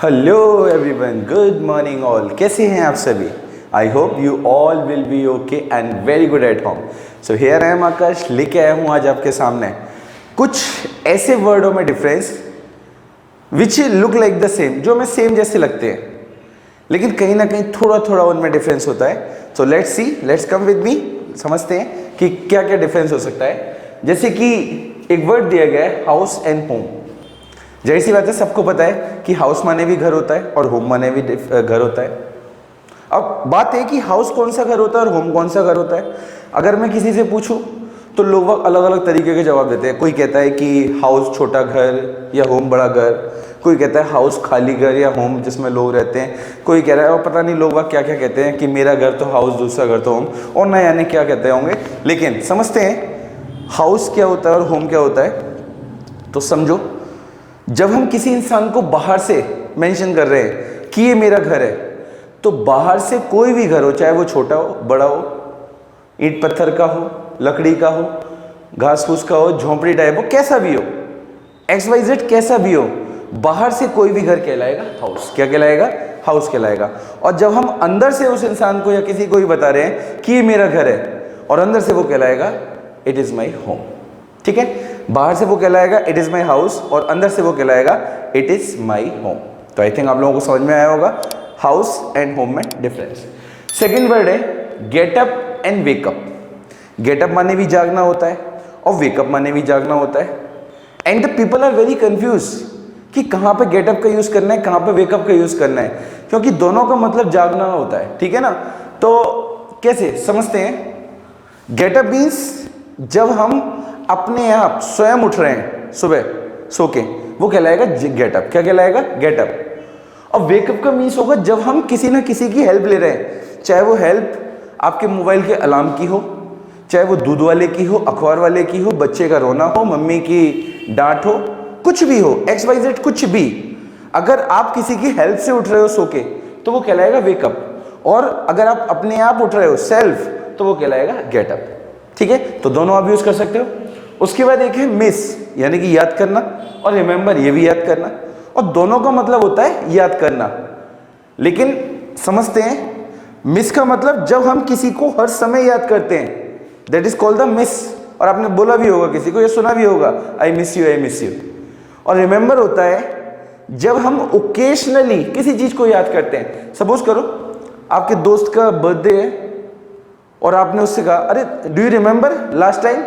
Hello everyone, good morning all. कैसे हैं आप सभी? I hope you all will be okay and very good at home. So here I am Akash, लेके आया हूँ आज आपके सामने कुछ ऐसे वर्डों में difference which look like the same, जो हमें सेम जैसे लगते हैं लेकिन कहीं ना कहीं थोड़ा थोड़ा उनमें डिफरेंस होता है। So let's see, let's come with me, समझते हैं कि क्या क्या डिफरेंस हो सकता है। जैसे कि एक वर्ड दिया गया है हाउस एंड होम। जाहिर सी बात है, सबको पता है कि हाउस माने भी घर होता है और होम माने भी घर होता है। अब बात है कि हाउस कौन सा घर होता है और होम कौन सा घर होता है। अगर मैं किसी से पूछूं तो लोग अलग अलग तरीके के जवाब देते हैं। कोई कहता है कि हाउस छोटा घर या होम बड़ा घर, कोई कहता है हाउस खाली घर या होम जिसमें लोग रहते हैं, कोई कह रहा है और पता नहीं लोग क्या क्या कहते हैं कि मेरा घर तो हाउस, दूसरा घर तो होम, और ना यानी क्या कहते होंगे। लेकिन समझते हैं हाउस क्या होता है और होम क्या होता है। तो समझो, जब हम किसी इंसान को बाहर से मेंशन कर रहे हैं कि ये मेरा घर है, तो बाहर से कोई भी घर हो, चाहे वो छोटा हो, बड़ा हो, ईंट पत्थर का हो, लकड़ी का हो, घास फूस का हो, झोंपड़ी टाइप हो, कैसा भी हो, XYZ कैसा भी हो, बाहर से कोई भी घर कहलाएगा हाउस। क्या कहलाएगा? हाउस कहलाएगा। और जब हम अंदर से उस इंसान को या किसी को भी बता रहे हैं कि ये मेरा घर है, और अंदर से वो कहलाएगा इट इज़ माई होम। ठीक है, बाहर से वो कहलाएगा इट इज़ माई हाउस और अंदर से वो कहलाएगा इट इज़ माई होम। तो आई थिंक आप लोगों को समझ में आया होगा हाउस एंड होम में डिफरेंस। सेकेंड वर्ड है गेटअप एंड वेकअप। गेटअप माने भी जागना होता है और वेकअप माने भी जागना होता है। And the people are very confuse कि कहाँ पे गेटअप का यूज़ करना है, कहाँ पे वेकअप का यूज़ करना है, क्योंकि दोनों का मतलब जागना होता है। ठीक है ना? तो कैसे समझते हैं? गेटअप मीन्स जब हम अपने आप स्वयं उठ रहे हैं सुबह सो के, वो कहलाएगा गेटअप। क्या कहलाएगा? गेटअप। और वेकअप का मीन्स होगा जब हम किसी ना किसी की हेल्प ले रहे हैं, चाहे वो हेल्प आपके मोबाइल के अलार्म की हो, चाहे वो दूध वाले की हो, अखबार वाले की हो, बच्चे का रोना हो, मम्मी की डांट हो, कुछ भी हो, XYZ कुछ भी। अगर आप किसी की हेल्प से उठ रहे हो सो के, तो वो कहलाएगा वेकअप। और अगर आप अपने आप उठ रहे हो सेल्फ, तो वो कहलाएगा गेटअप। ठीक है, तो दोनों आप यूज कर सकते हो। उसके बाद एक है मिस, यानी कि याद करना, और रिमेंबर, ये भी याद करना। और दोनों का मतलब होता है याद करना। लेकिन समझते हैं, मिस का मतलब जब हम किसी को हर समय याद करते हैं, that is called the miss. और आपने बोला भी होगा किसी को, या सुना भी होगा, I miss you, I miss you. और रिमेंबर होता है जब हम ओकेशनली किसी चीज को याद करते हैं। सपोज करो आपके दोस्त का बर्थडे है और आपने उससे कहा, अरे do you remember last time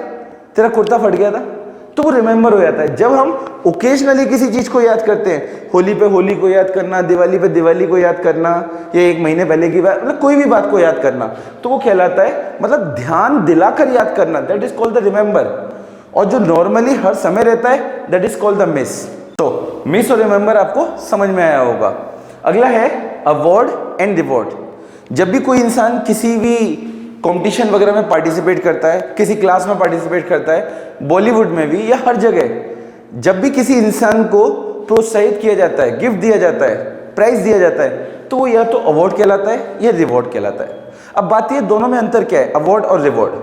तेरा कुर्ता फट गया था, तो वो रिमेंबर हो जाता है। जब हम ओकेजनली किसी चीज को याद करते हैं, होली पे होली को याद करना, दिवाली पे दिवाली को याद करना, या एक महीने पहले की बात, मतलब कोई भी बात को याद करना, तो वो कहलाता है, मतलब ध्यान दिलाकर याद करना, that is called the remember. और जो नॉर्मली हर समय रहता है, that is called the miss. तो मिस और रिमेंबर आपको समझ में आया होगा। अगला है अवॉर्ड एंड रिवॉर्ड। जब भी कोई इंसान किसी भी कंपटीशन वगैरह में पार्टिसिपेट करता है, किसी क्लास में पार्टिसिपेट करता है, बॉलीवुड में भी या हर जगह, जब भी किसी इंसान को प्रोत्साहित किया जाता है, गिफ्ट दिया जाता है, प्राइज दिया जाता है, तो वो या तो अवार्ड कहलाता है या रिवॉर्ड कहलाता है। अब बात ये दोनों में अंतर क्या है, अवार्ड और रिवॉर्ड?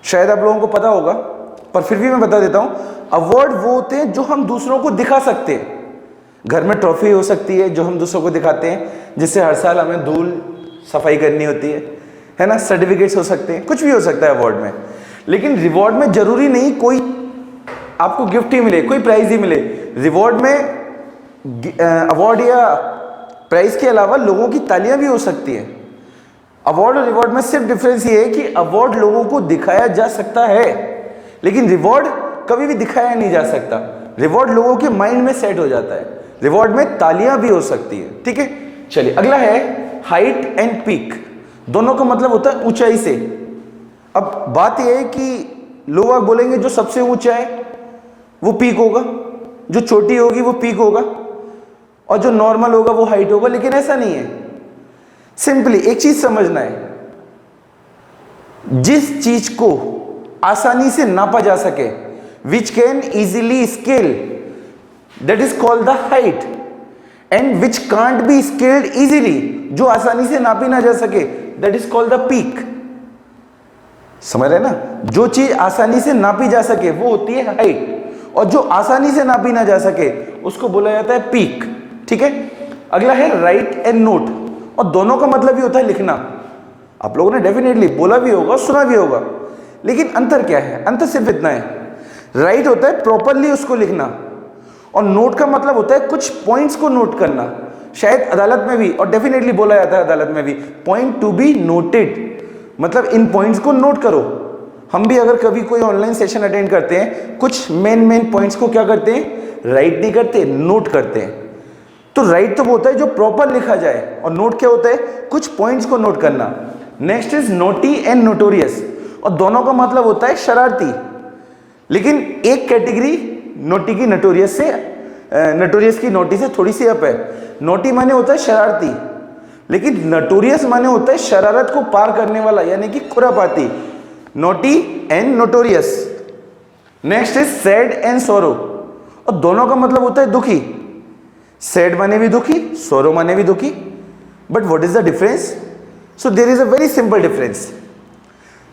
शायद आप लोगों को पता होगा, पर फिर भी मैं बता देता हूं। अवार्ड वो होते हैं जो हम दूसरों को दिखा सकते हैं। घर में ट्रॉफी हो सकती है जो हम दूसरों को दिखाते हैं, जिससे हर साल हमें धूल सफाई करनी होती है ना। सर्टिफिकेट्स हो सकते हैं, कुछ भी हो सकता है अवार्ड में। लेकिन रिवॉर्ड में जरूरी नहीं कोई आपको गिफ्ट ही मिले, कोई प्राइज ही मिले। रिवॉर्ड में अवार्ड या प्राइज के अलावा लोगों की तालियां भी हो सकती हैं। अवार्ड और रिवॉर्ड में सिर्फ डिफरेंस ये है कि अवार्ड लोगों को दिखाया जा सकता है, लेकिन रिवॉर्ड कभी भी दिखाया नहीं जा सकता। रिवॉर्ड लोगों के माइंड में सेट हो जाता है। रिवॉर्ड में तालियां भी हो सकती है। ठीक है, चलिए अगला है हाइट एंड पीक। दोनों का मतलब होता है ऊंचाई से। अब बात यह है कि लोग बोलेंगे जो सबसे ऊंचा है वो पीक होगा, जो चोटी होगी वो पीक होगा, और जो नॉर्मल होगा वो हाइट होगा। लेकिन ऐसा नहीं है। सिंपली एक चीज समझना है, जिस चीज को आसानी से नापा जा सके, which can easily scale, that is called the height. And which can't be scaled easily, जो आसानी से नापी ना जा सके, that is called the peak. समझ रहे ना? जो चीज आसानी से नापी जा सके वो होती है हाइट, और जो आसानी से नापी ना जा सके उसको बोला जाता है पीक। ठीक है। अगला है राइट एंड नोट, और दोनों का मतलब ही होता है लिखना। आप लोगों ने डेफिनेटली बोला भी होगा, सुना भी होगा, लेकिन अंतर क्या है? अंतर सिर्फ इतना है, राइट होता है प्रॉपरली उसको लिखना, और नोट का मतलब होता है कुछ पॉइंट्स को नोट करना। शायद अदालत में भी, और डेफिनेटली बोला जाता है अदालत में भी, पॉइंट टू बी नोटेड, मतलब इन पॉइंट्स को नोट करो। हम भी अगर कभी कोई ऑनलाइन सेशन अटेंड करते हैं, कुछ मेन पॉइंट्स को क्या करते हैं? राइट नहीं करते, नोट करते हैं। तो राइट तो वो होता है जो प्रॉपर लिखा जाए, और नोट क्या होता है? कुछ पॉइंट्स को नोट करना। Next is naughty and notorious, और दोनों का मतलब होता है शरारती, लेकिन एक कैटेगरी नोटी की नोटोरियस से, नोटोरियस की नोटी से थोड़ी सी अप है। नोटी माने होता है शरारती, लेकिन नोटोरियस माने होता है शरारत को पार करने वाला, यानी कि खुरापाती। Naughty and notorious. Next is sad and sorrow, और दोनों का मतलब होता है दुखी। सैड माने भी दुखी, सोरो माने भी दुखी, but what is the difference? So there is a very simple difference.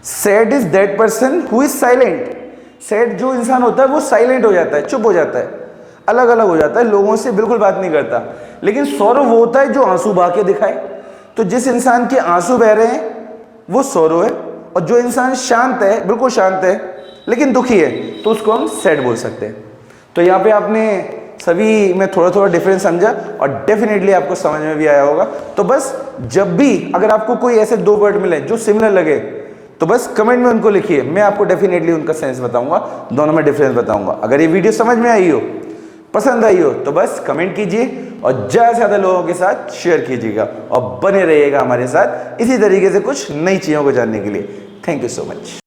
Sad is that person who is silent. Sad जो इंसान होता है वो साइलेंट हो जाता है, चुप हो जाता है, अलग अलग हो जाता है, लोगों से बिल्कुल बात नहीं करता। लेकिन सोरो वो होता है जो आंसू बहा के दिखाए। तो जिस इंसान के आंसू बह रहे हैं वो सोरो है, और जो इंसान शांत है, बिल्कुल शांत है लेकिन दुखी है, तो उसको हम सैड बोल सकते हैं। तो यहाँ पे आपने सभी में थोड़ा थोड़ा डिफरेंस समझा, और डेफिनेटली आपको समझ में भी आया होगा। तो बस जब भी अगर आपको कोई ऐसे दो वर्ड मिले जो सिमिलर लगे, तो बस कमेंट में उनको लिखिए, मैं आपको डेफिनेटली उनका सेंस बताऊंगा, दोनों में डिफरेंस बताऊंगा। अगर ये वीडियो समझ में आई हो, पसंद आई हो, तो बस कमेंट कीजिए और ज़्यादा से ज़्यादा लोगों के साथ शेयर कीजिएगा, और बने रहिएगा हमारे साथ इसी तरीके से कुछ नई चीज़ों को जानने के लिए। Thank you so much.